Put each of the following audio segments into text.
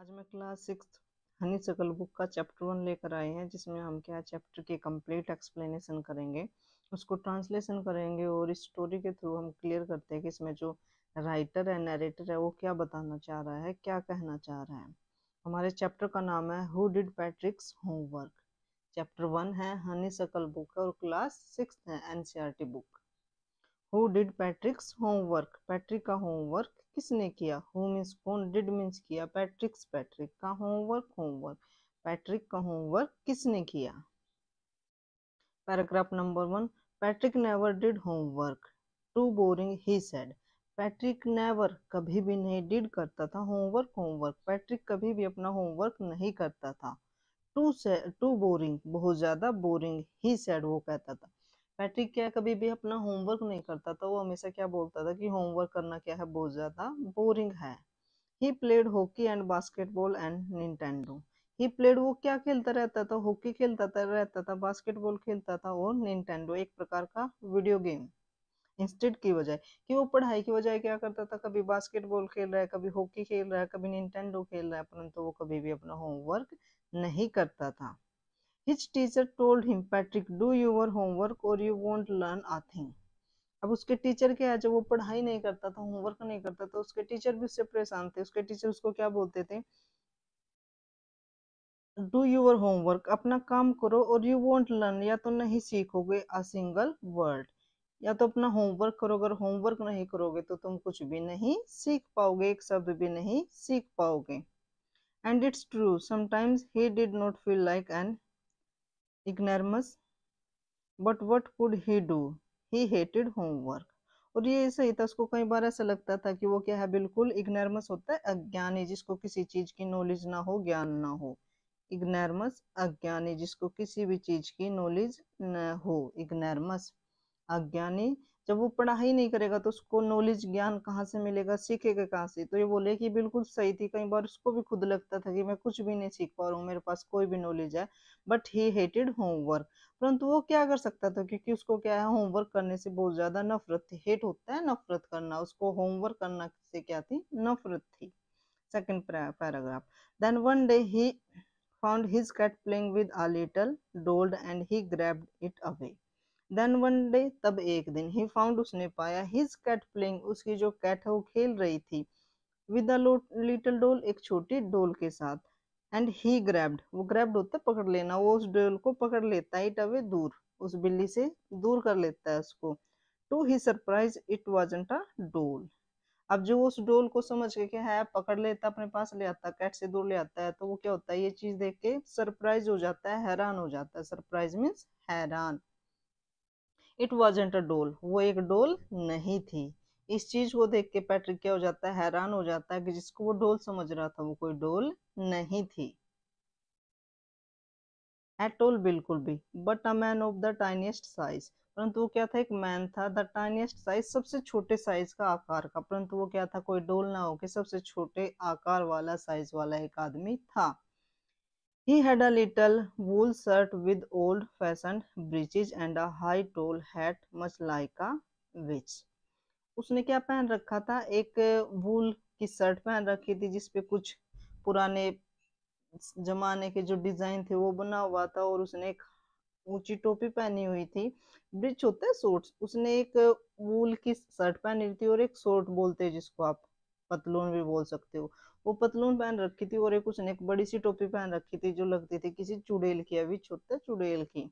आज मैं class 6 honeysuckle book का चैप्टर 1 लेकर आए हैं, जिसमें हम क्या चैप्टर की कंप्लीट एक्सप्लेनेशन करेंगे, उसको ट्रांसलेशन करेंगे और इस स्टोरी के थ्रू हम क्लियर करते हैं कि इसमें जो राइटर है, नरेटर है, वो क्या बताना चाह रहा है, क्या कहना चाह रहा है। हमारे चैप्टर का नाम है who did Patrick's homework. Chapter 1 है हनीसकल बुक और क्लास 6 है NCERT book. Who did Patrick's homework, Patrick का होमवर्क किसने किया। हु मीन्स कौन, डिड मीन्स किया, पैट्रिक्स पैट्रिक का होमवर्क होमवर्क, पैट्रिक का होमवर्क किसने किया। Paragraph number 1, Patrick never did homework, too boring he said. Patrick never कभी भी नहीं, डिड करता था, होमवर्क होमवर्क, पैट्रिक कभी भी अपना होमवर्क नहीं करता था। टू बोरिंग बहुत ज्यादा, बोरिंग ही सेड वो कहता था। पैट्रिक क्या कभी भी अपना होमवर्क नहीं करता था, वो हमेशा क्या बोलता था कि होमवर्क करना क्या है, बहुत ज्यादा बोरिंग है। He played hockey and basketball and Nintendo. He played वो क्या खेलता रहता था, हॉकी खेलता रहता था, बास्केटबॉल खेलता था और निंटेंडो एक प्रकार का वीडियो गेम। इंस्टेड की बजाय कि वो पढ़ाई की बजाय क्या करता था, कभी बास्केटबॉल खेल रहा है, कभी हॉकी खेल रहा है, कभी निंटेंडो खेल रहा है, परंतु वो कभी भी अपना होमवर्क नहीं करता था। His teacher told him, Patrick, do your homework or you won't learn a thing. अब उसके टीचर क्या है, जब वो पढ़ाई नहीं करता था, होमवर्क नहीं करता था, उसके टीचर भी उससे परेशान थे। उसके टीचर उसको क्या बोलते थे, डू यूर होमवर्क, अपना काम करो, और यू वोंट लर्न, या तो नहीं सीखोगे, अ सिंगल वर्ड, या तो अपना होमवर्क करो, अगर होमवर्क नहीं करोगे तो तुम कुछ भी नहीं सीख पाओगे, एक शब्द भी नहीं सीख पाओगे। And it's true, sometimes he did not feel like an ignoramus, but what could he do, he hated homework. और ये सही था, उसको कई बार ऐसा लगता था कि वो क्या है, बिल्कुल इग्नोरमस होता है, अज्ञानी, जिसको किसी चीज की नॉलेज ना हो, ज्ञान ना हो। इग्नोरमस अज्ञानी, जिसको किसी भी चीज की नॉलेज न हो, इग्नोरमस अज्ञानी। जब वो पढ़ाई नहीं करेगा तो उसको नॉलेज, ज्ञान कहाँ से मिलेगा, सीखेगा कहाँ से। तो ये बोले कि बिल्कुल सही थी, कई बार उसको भी खुद लगता था कि मैं कुछ भी नहीं सीख पा रहा हूँ, मेरे पास कोई भी नॉलेज है। बट ही हेटेड होमवर्क, परंतु वो क्या कर सकता था, क्योंकि उसको क्या है, होमवर्क करने से बहुत ज्यादा नफरत थी। हेट होता है नफरत करना, उसको होमवर्क करना से क्या थी, नफरत थी। Second paragraph, then one day he found his cat playing with a little doll and he grabbed it away. Then one day, तब एक दिन, ही फाउंड उसने पाया, हिज कैट प्लेइंग, उसकी जो कैट है वो खेल रही थी, विद अ लिटिल डॉल, एक छोटी डॉल के साथ। एंड ही ग्रैब्ड, वो ग्रैब्ड होता है पकड़ लेना, वो उस डॉल को पकड़ लेता है, इट अवे दूर, उस बिल्ली से दूर कर लेता है उसको। To he surprise it wasn't a doll. अब जो उस डोल को समझ के क्या है, पकड़ लेता, अपने पास ले आता, कैट से दूर ले आता है, तो वो क्या होता है, ये चीज देख के सरप्राइज हो जाता है, हैरान हो जाता है। सरप्राइज मीन्स हैरान। इट वॉजेंट अ डोल, वो एक डोल नहीं थी। इस चीज को देख के पैट्रिक क्या हो जाता है, हैरान हो जाता है कि जिसको वो डोल समझ रहा था वो कोई डोल नहीं थी एट ऑल, बिल्कुल भी। But a man of the tiniest size, परंतु वो क्या था, एक मैन था, द टाइनिएस्ट साइज, सबसे छोटे साइज का, आकार का, परंतु वो क्या था, कोई डोल ना होके सबसे छोटे आकार वाला, साइज वाला एक आदमी था। He had a little wool shirt with old-fashioned breeches and a high tall hat much like a witch. उसने क्या पहन रखा था, एक वूल की शर्ट पहन रखी थी, जिसपे कुछ पुराने जमाने के जो डिजाइन थे वो बना हुआ था, और उसने एक ऊंची टोपी पहनी हुई थी। ब्रिच होता है शॉर्ट्स, उसने एक वूल की शर्ट पहनी थी, और एक शॉर्ट बोलते हैं जिसको आप पतलून भी बोल सकते हो, वो पतलून पहन रखी थी, और एक उसने एक बड़ी सी टोपी पहन रखी थी जो लगती थी किसी चुड़ैल की, अभी होता है चुड़ैल की।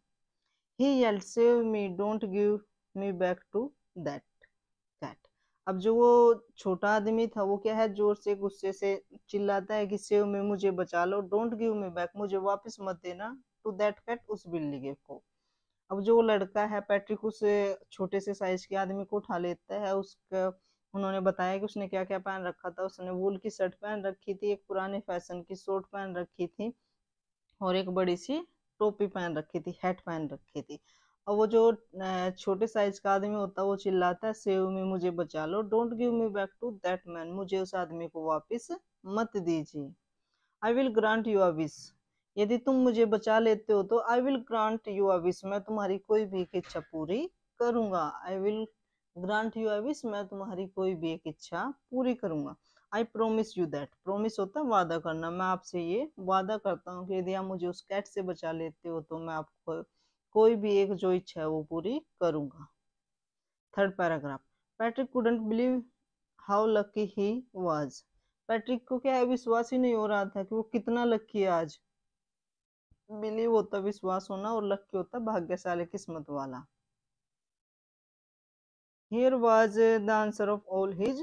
ही yelled, save me, don't give me back to that cat. अब जो वो छोटा आदमी था वो क्या है, जोर से गुस्से से चिल्लाता है कि सेव मी, मुझे बचा लो, डोंट गिव मी बैक, मुझे वापस मत देना, टू दैट कैट, उस बिल्ली के को। अब जो लड़का है पैट्रिक, उस छोटे से साइज के आदमी को उठा लेता है। उसका उन्होंने बताया कि उसने क्या क्या पहन रखा था, उसने वूल की शर्ट पहन रखी थी, एक पुराने फैशन की शॉर्ट पहन रखी थी, और एक बड़ी सी टोपी पहन रखी थी, हैट पहन रखी थी। और वो जो छोटे साइज का आदमी होता है वो चिल्लाता है, सेव मी, मुझे बचा लो, don't give me back to that man, मुझे उस आदमी को वापस मत दीजिए। I will grant your wish, यदि तुम मुझे बचा लेते हो तो I will grant your wish, मैं तुम्हारी कोई भी एक इच्छा पूरी करूंगा। I will grant your wish, मैं तुम्हारी कोई भी एक इच्छा पूरी करूंगा। I promise you that, promise होता है वादा करना, मैं आपसे ये वादा करता हूँ कि यदि आप मुझे उस कैट से बचा लेते हो तो मैं आपको कोई भी एक जो इच्छा है वो पूरी करूंगा। Third paragraph, Patrick couldn't believe how lucky he was, Patrick को क्या है, विश्वास ही नहीं हो रहा था कि वो कितना लकी है आज। बिलीव होता विश्वास होना और लकी होता भाग्यशाली, किस्मत वाला। Here was the answer of all his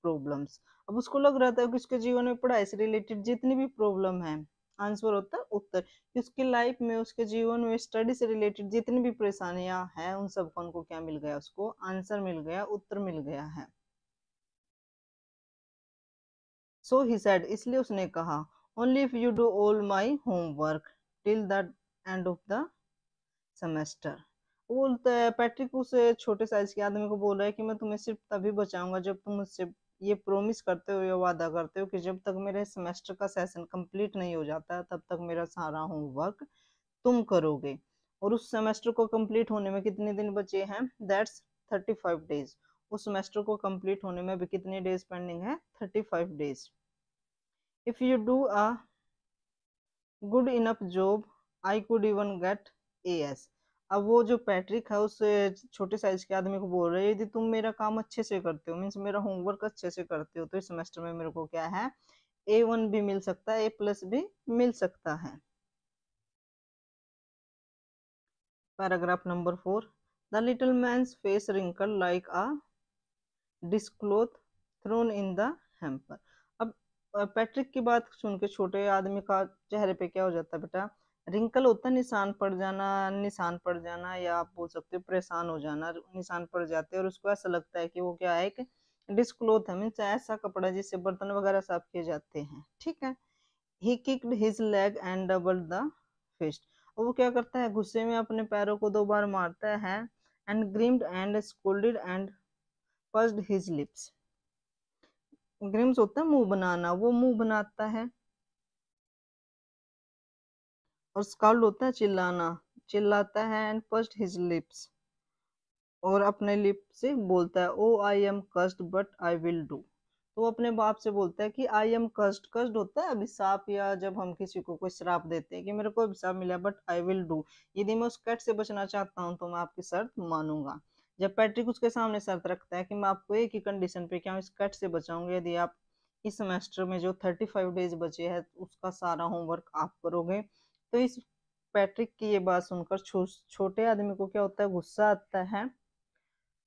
problems, अब उसको लग रहा था कि उसके जीवन में पढ़ाई से रिलेटेड जितनी भी प्रॉब्लम है, आंसर होता है उत्तर, कि उसकी लाइफ में उसके जीवन में स्टडी से रिलेटेड जितनी भी परेशानियां हैं उन सबका उनको क्या मिल गया, उसको आंसर मिल गया, उत्तर मिल गया है। सो ही सेड, इसलिए उसने कहा, only if you do all my homework till the end of the semester. वो बोलता है, पैट्रिक उस छोटे साइज के आदमी को बोल रहा है कि मैं तुम्हें सिर्फ तभी बचाऊंगा जब तुम मुझसे ये प्रॉमिस करते हो या वादा करते हो कि जब तक मेरे सेमेस्टर का सेशन कंप्लीट नहीं हो जाता तब तक मेरा सारा होमवर्क तुम करोगे। और उस सेमेस्टर को कंप्लीट होने में कितने दिन बचे हैं, दैट्स 35 डेज, उस सेमेस्टर को कंप्लीट होने में अभी कितने डेज पेंडिंग है, 35 days. If you do a good enough job I could even get as. अब वो जो पैट्रिक है उस छोटे साइज के आदमी को बोल रहे हैं, यदि तुम मेरा काम अच्छे से करते हो, मीन्स मेरा होमवर्क अच्छे से करते हो, तो इस सेमेस्टर में मेरे को क्या है, A1 भी मिल सकता है, A+ भी मिल सकता है। Paragraph number 4, the little man's face wrinkle like a dishcloth thrown in the hamper. अब पैट्रिक की बात सुन के छोटे आदमी का चेहरे पे क्या हो जाता है बेटा, रिंकल होता है निशान पड़ जाना, निशान पड़ जाना, या आप बोल सकते हो परेशान हो जाना, निशान पड़ जाते हैं और उसको ऐसा लगता है कि वो क्या है, एक डिस्क्लोथ है, मीन्स ऐसा कपड़ा जिससे बर्तन वगैरह साफ किए जाते हैं, ठीक है। He kicked his leg and doubled the fist, और वो क्या करता है, गुस्से में अपने पैरों को 2 बार मारता है, and grimaced and scolded and pursed his lips. Grimace होता है मुंह बनाना, वो मुंह बनाता है, और स्काल्ड होता है चिल्लाना, चिल्लाता है, एंड पर्स्ड हिज लिप्स, और अपने लिप से बोलता है, oh I am cursed but I will do. तो वो अपने बाप से बोलता है कि आई एम कस्ड, कस्ड होता है अभिशाप, या जब हम किसी को कोई श्राप देते हैं कि मेरे को अभिशाप मिला, बट आई विल डू, यदि मैं उस कट से बचना चाहता हूँ तो मैं आपकी शर्त मानूंगा। जब पैट्रिक उसके सामने शर्त रखता है कि मैं आपको एक ही कंडीशन पे क्या इस कट से बचाऊंगा, यदि आप इस सेमेस्टर में जो 35 डेज बचे हैं उसका सारा होमवर्क आप करोगे, तो इस पैट्रिक की ये बात सुनकर छोटे आदमी को क्या होता है, गुस्सा आता है।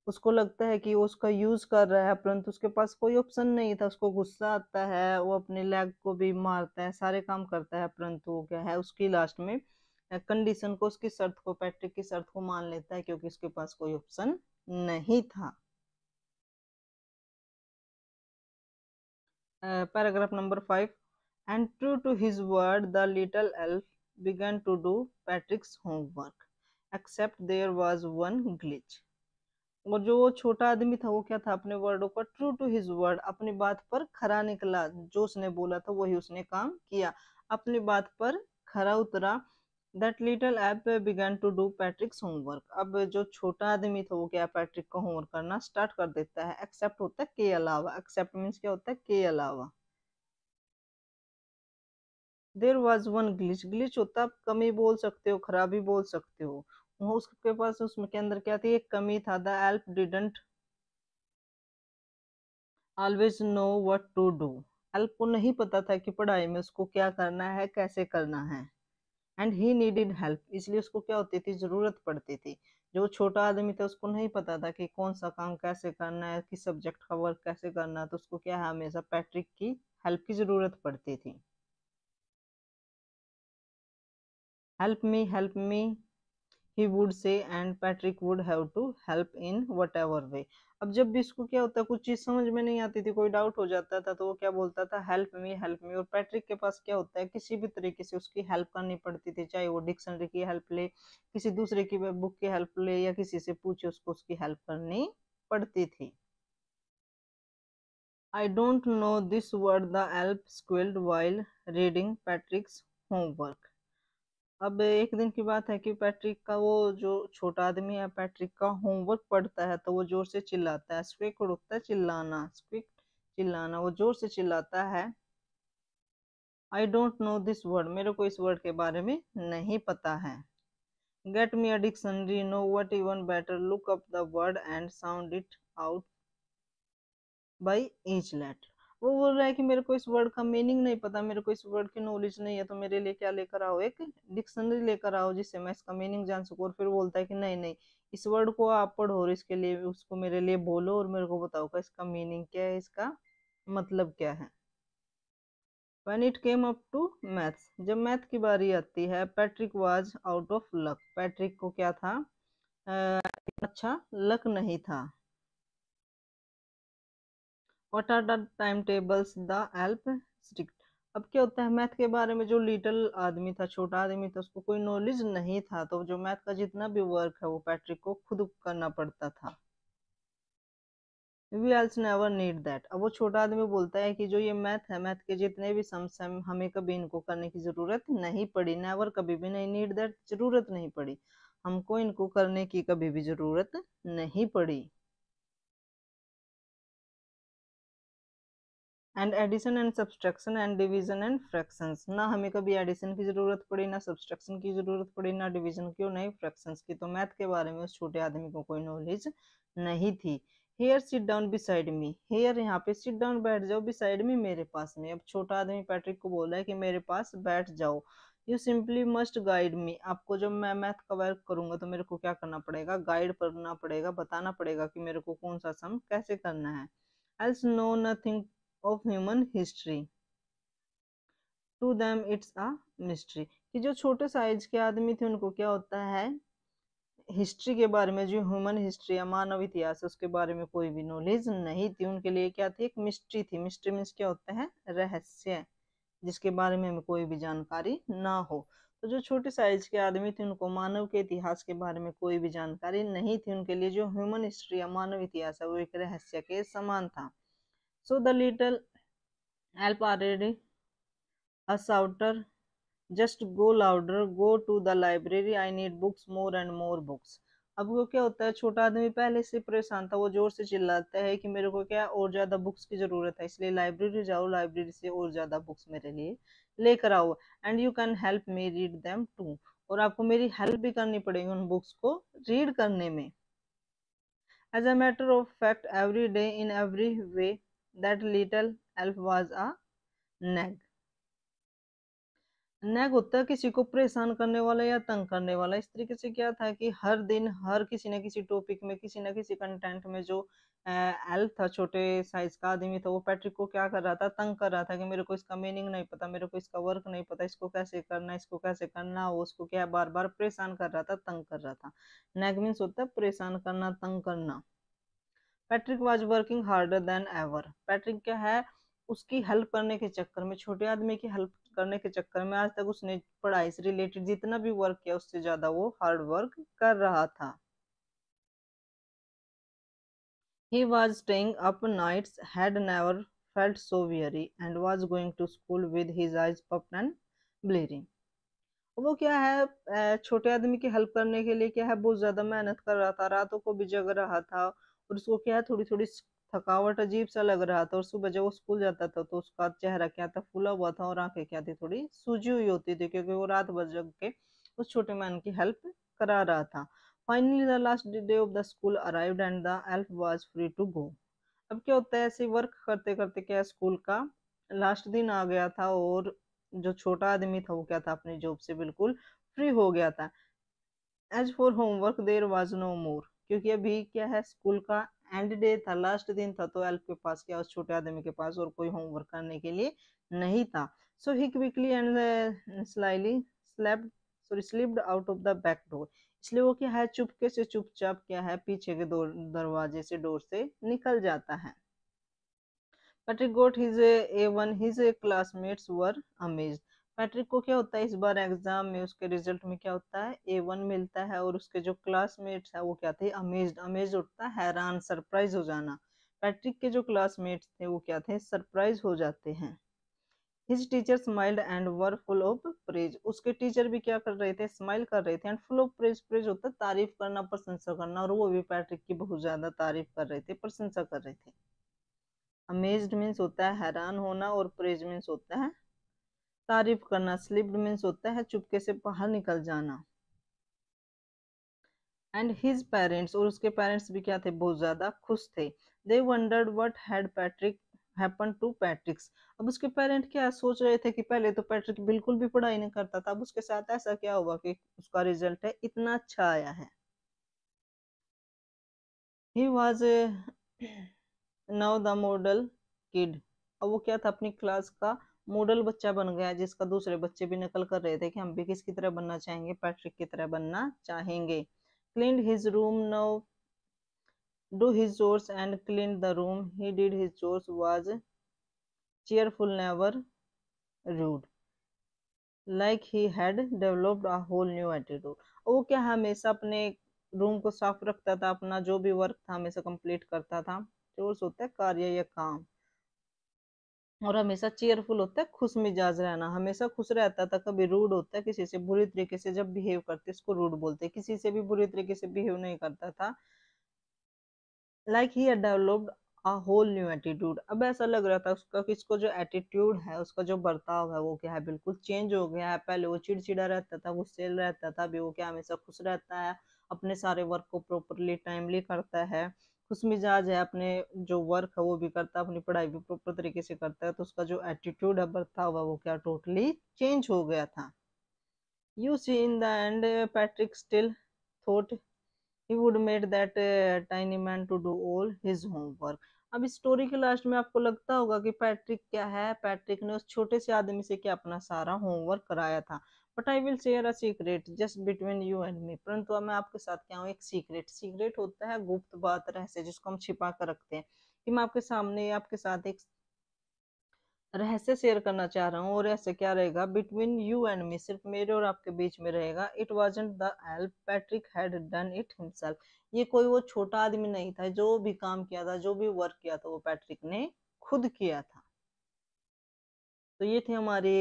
उसको लगता है कि वो उसका यूज कर रहा है परंतु उसके पास कोई ऑप्शन नहीं था, उसको गुस्सा आता है, वो अपने लेग को भी मारता है, सारे काम करता है, परंतु वो क्या है, उसकी लास्ट में कंडीशन को, उसकी शर्त को, पैट्रिक की शर्त को मान लेता है क्योंकि उसके पास कोई ऑप्शन नहीं था। Paragraph number 5, and true to his word the little elf began to do Patrick's homework except there was one glitch। और जो वो छोटा आदमी था वो क्या था, अपने वर्डों पर ट्रू टू हिज वर्ड, अपनी बात पर खरा निकला, जो उसने बोला था वही उसने काम किया, अपनी बात पर खरा उतरा। That little elf began to do Patrick's homework, अब जो छोटा आदमी था वो क्या, पैट्रिक का होमवर्क करना स्टार्ट कर देता है, एक्सेप्ट होता है के अलावा, एक्सेप्ट मीन्स क्या होता है, के अलावा। There was one glitch, glitch होता है आप कमी बोल सकते हो, खराबी बोल सकते हो, वो उसके पास उसमें के अंदर क्या थी, एक कमी था, the elf didn't always know what to do, elf को नहीं पता था कि पढ़ाई में उसको क्या करना है, कैसे करना है, एंड ही नीडेड हेल्प, इसलिए उसको क्या होती थी, जरूरत पड़ती थी। जो छोटा आदमी था उसको नहीं पता था कि कौन सा काम कैसे करना है, किस सब्जेक्ट का वर्क कैसे करना है, तो उसको क्या है, हमेशा पैट्रिक की हेल्प की जरूरत पड़ती थी। Help me he would say, and Patrick would have to help in whatever way. अब जब भी इसको क्या होता है, कुछ चीज समझ में नहीं आती थी, कोई डाउट हो जाता था, तो वो क्या बोलता था, हेल्प मी, और पैट्रिक के पास क्या होता है, किसी भी तरीके से उसकी हेल्प करनी पड़ती थी, चाहे वो डिक्शनरी की हेल्प ले, किसी दूसरे की बुक की हेल्प ले, या किसी से पूछे, उसको उसकी हेल्प करनी पड़ती थी। I don't know this word the elf squealed while reading Patrick's homework. अब एक दिन की बात है कि पैट्रिक का, वो जो छोटा आदमी है पैट्रिक का होमवर्क पढ़ता है तो वो जोर से चिल्लाता है, स्क्विक होता है चिल्लाना, स्क्विक चिल्लाना, वो जोर से चिल्लाता है, आई डोंट नो दिस वर्ड, मेरे को इस वर्ड के बारे में नहीं पता है। Get me a dictionary, no what, even better, look up the word and sound it out by each letter. वो बोल रहा है कि मेरे को इस वर्ड का मीनिंग नहीं पता, मेरे को इस वर्ड की नॉलेज नहीं है, तो मेरे लिए क्या लेकर आओ, एक डिक्शनरी लेकर आओ जिससे मैं इसका मीनिंग जान सकूं। और फिर बोलता है कि नहीं नहीं, इस वर्ड को आप पढ़ो और इसके लिए उसको मेरे लिए बोलो और मेरे को बताओ का इसका मीनिंग क्या है, इसका मतलब क्या है। When it came up to maths, जब मैथ की बारी आती है, Patrick was out of luck, पैट्रिक को क्या था, अच्छा लक नहीं था। What are the time tables the help strict, अब क्या होता है मैथ के बारे में, जो लिटिल आदमी था, छोटा आदमी था, उसको कोई नॉलेज नहीं था, तो जो मैथ का जितना भी वर्क है वो पैट्रिक को खुद करना पड़ता था। We also never need that, अब वो छोटा आदमी बोलता है कि जो ये मैथ है, मैथ के जितने भी सम्स हैं, हमें कभी इनको करने की जरूरत नहीं पड़ी, नेवर कभी भी नहीं, नीड दैट जरूरत नहीं पड़ी, हमको इनको करने की कभी भी जरूरत नहीं पड़ी। And addition and subtraction and division and fractions, ना हमें कभी एडिशन की जरूरत पड़ी, ना सब्सट्रैक्शन की जरूरत पड़ी, ना डिवीजन की और ना ही फ्रैक्शंस की, तो मैथ के बारे में उस छोटे आदमी को कोई नॉलेज नहीं थी। Here sit down beside me, here यहाँ पे सिट डाउन बैठ जाओ, बिसाइड मी मेरे पास में, अब छोटा आदमी पैट्रिक को बोल रहा है कि मेरे पास बैठ जाओ। You simply must guide me, आपको जब मैं मैथ का वर्क करूंगा तो मेरे को क्या करना पड़ेगा, गाइड करना पड़ेगा, बताना पड़ेगा कि मेरे को कौन सा सम कैसे करना है। else know nothing of human history, to them it's a mystery, कि जो छोटे साइज के आदमी थे उनको क्या होता है, हिस्ट्री के बारे में, जो ह्यूमन हिस्ट्री या मानव इतिहास है उसके बारे में कोई भी नॉलेज नहीं थी, उनके लिए क्या थी, एक मिस्ट्री थी। मिस्ट्री मीन्स क्या होता है, रहस्य, जिसके बारे में हमें कोई भी जानकारी ना हो। तो जो छोटे साइज के आदमी थे उनको मानव के इतिहास के बारे में कोई भी जानकारी नहीं थी, उनके लिए जो ह्यूमन हिस्ट्री या मानव इतिहास है वो एक रहस्य के समान था। So the little help already a shouter, just go louder, go to the library, I need books, more and more books। अब वो क्या होता है, छोटा आदमी पहले से परेशान था, वो जोर से चिल्लाता है कि मेरे को क्या और ज्यादा बुक्स की जरूरत है, इसलिए लाइब्रेरी जाओ, लाइब्रेरी से और ज्यादा बुक्स मेरे लिए लेकर आओ। And you can help me read them too, और आपको मेरी हेल्प भी करनी पड़ेगी उन बुक्स को रीड करने में। As a matter of fact, every day in every way, that little help was a nag, nag होता है किसी को परेशान करने वाला या तंग करने वाला। इस तरीके से क्या था कि हर दिन हर किसी न किसी टॉपिक में, किसी न किसी कंटेंट में जो एल्फ था, छोटे साइज का आदमी था, वो पैट्रिक को क्या कर रहा था, तंग कर रहा था कि मेरे को इसका मीनिंग नहीं पता, मेरे को इसका वर्क नहीं पता, इसको कैसे करना, इसको कैसे करना, वो उसको क्या बार बार परेशान कर रहा था, तंग कर रहा था। नैग मीन्स होता है परेशान करना, तंग करना। Patrick was working harder than ever, Patrick क्या है, उसकी हेल्प करने के चक्कर में, छोटे आदमी की हेल्प करने के चक्कर में आज तक उसने पढ़ाई से रिलेटेड जितना भी वर्क किया उससे ज्यादा वो हार्ड वर्क कर रहा था। He was staying up nights, had never felt so weary, and was going to school with his eyes puffed and bleeding। वो क्या है, छोटे आदमी की हेल्प करने के लिए क्या है, बहुत ज्यादा मेहनत कर रहा था, रातों को भी जग रहा था, और उसको क्या है, थोड़ी थोड़ी थकावट अजीब सा लग रहा था, और सुबह जब वो स्कूल जाता था तो उसका चेहरा क्या था, फूला हुआ था, और आंखें क्या थी, थोड़ी सूजी हुई होती थी, क्योंकि वो रात भर जग के उस छोटे मैन की हेल्प करा रहा था। Finally the last day of the school arrived and the elf was free to go. अब क्या होता है, ऐसे वर्क करते करते क्या, स्कूल का लास्ट दिन आ गया था, और जो छोटा आदमी था वो क्या था, अपनी जॉब से बिल्कुल फ्री हो गया था। As for homework there was no more, क्योंकि अभी क्या है, स्कूल का एंड डे था, लास्ट दिन था, तो एल्फ के पास क्या, उस छोटे आदमी के पास और कोई होमवर्क करने के लिए नहीं था। So he quickly and slyly slapped sorry slipped out of the back door, इसलिए वो क्या है, चुपके से चुपचाप क्या है, पीछे के दरवाजे से, डोर से निकल जाता है। पैट्रिक गोट हिज A1, हिज क्लासमेट्स वर अमेज्ड। पैट्रिक को क्या होता है, इस बार एग्जाम में उसके रिजल्ट में क्या होता है, A1 मिलता है, और उसके जो क्लासमेट्स है वो क्या थे, अमेज्ड, अमेज्ड होता है हैरान, सरप्राइज हो जाना। पैट्रिक के जो क्लासमेट्स थे वो क्या थे, सरप्राइज हो जाते हैं। His teacher smiled and were full of praise, उसके टीचर भी क्या कर रहे थे, स्माइल कर रहे थे, and full of praise, praise होता है तारीफ करना, प्रशंसा करना, और वो भी पैट्रिक की बहुत ज्यादा तारीफ कर रहे थे, प्रशंसा कर रहे थे। अमेज्ड मीन्स होता है हैरान होना, और प्रेज मीन्स होता है तारीफ करना। स्लिप्ड मीन्स होता है चुपके से बाहर निकल जाना। एंड हिज पेरेंट्स, और उसके पेरेंट्स भी क्या थे, बहुत ज्यादा खुश थे। They wondered what had Patrick happen to Patrick's. अब उसके पेरेंट क्या सोच रहे थे कि पहले तो पैट्रिक बिल्कुल भी पढ़ाई नहीं करता था, अब उसके साथ ऐसा क्या हुआ कि उसका रिजल्ट है इतना अच्छा आया है। He was now the model kid. अब वो क्या था, अपनी क्लास का मॉडल बच्चा बन गया, जिसका दूसरे बच्चे भी नकल कर रहे थे कि हम भी किसकी तरह बनना चाहेंगे, पैट्रिक की तरह बनना चाहेंगे। Cleaned his room now do his chores and cleaned the room. He did his chores, was cheerful, never rude. Like he had developed a whole new attitude. वो क्या हमेशा अपने रूम को साफ रखता था, अपना जो भी वर्क था हमेशा कंप्लीट करता था। चोर्स होता है कार्य या काम। और हमेशा चेयरफुल होता है खुश मिजाज रहना, हमेशा खुश रहता था। कभी रूड होता है किसी से बुरी तरीके से जब बिहेव करते इसको रूड बोलते, किसी से भी बुरी तरीके से बिहेव नहीं करता था। Like he developed a whole new attitude. अब ऐसा लग रहा था उसका कि इसको जो एटीट्यूड है, उसका जो बर्ताव है वो क्या है, बिल्कुल चेंज हो गया है। पहले वो चिड़चिड़ा रहता था, गुस्से रहता था, अभी वो क्या हमेशा खुश रहता है, अपने सारे वर्क को प्रॉपरली टाइमली करता है, खुश मिजाज है, अपने जो वर्क है वो भी करता है, अपनी पढ़ाई भी प्रॉपर तरीके से करता है। तो उसका जो एटीट्यूड है, बर्ताव है, वो क्या टोटली चेंज हो गया था। You see in the end Patrick still thought he would made that tiny man to do all his homework। अब इस स्टोरी के लास्ट में आपको लगता होगा कि पैट्रिक क्या है, पैट्रिक ने उस छोटे से आदमी से क्या अपना सारा होमवर्क कराया था। But I will share a secret just between you and me. परंतु अब मैं आपके साथ क्या हूँ, एक सीक्रेट, सीक्रेट होता है गुप्त बात, रहस्य, जिसको हम छिपा कर रखते हैं, कि मैं आपके सामने आपके साथ एक रहस्य शेयर करना चाह रहा हूँ। और ऐसे क्या रहेगा, बिटवीन यू एंड मी, सिर्फ मेरे और आपके बीच में रहेगा। It wasn't the help Patrick had done it himself. ये कोई वो छोटा आदमी नहीं था, जो भी काम किया था, जो भी वर्क किया था, वो पैट्रिक ने खुद किया था। तो ये थे हमारे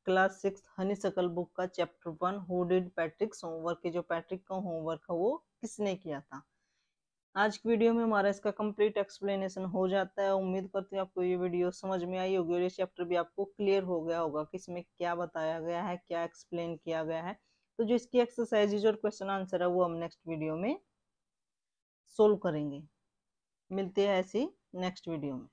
क्लास 6 हनीसकल बुक का chapter 1 who did Patrick's homework, के जो पैट्रिक का होमवर्क है वो किसने किया था। आज की वीडियो में हमारा इसका कंप्लीट एक्सप्लेनेशन हो जाता है। उम्मीद करती हूँ आपको ये वीडियो समझ में आई होगी और ये चैप्टर भी आपको क्लियर हो गया होगा कि इसमें क्या बताया गया है, क्या एक्सप्लेन किया गया है। तो जो इसकी एक्सरसाइजेज और क्वेश्चन आंसर है वो हम नेक्स्ट वीडियो में सोल्व करेंगे। मिलते हैं ऐसी नेक्स्ट वीडियो में।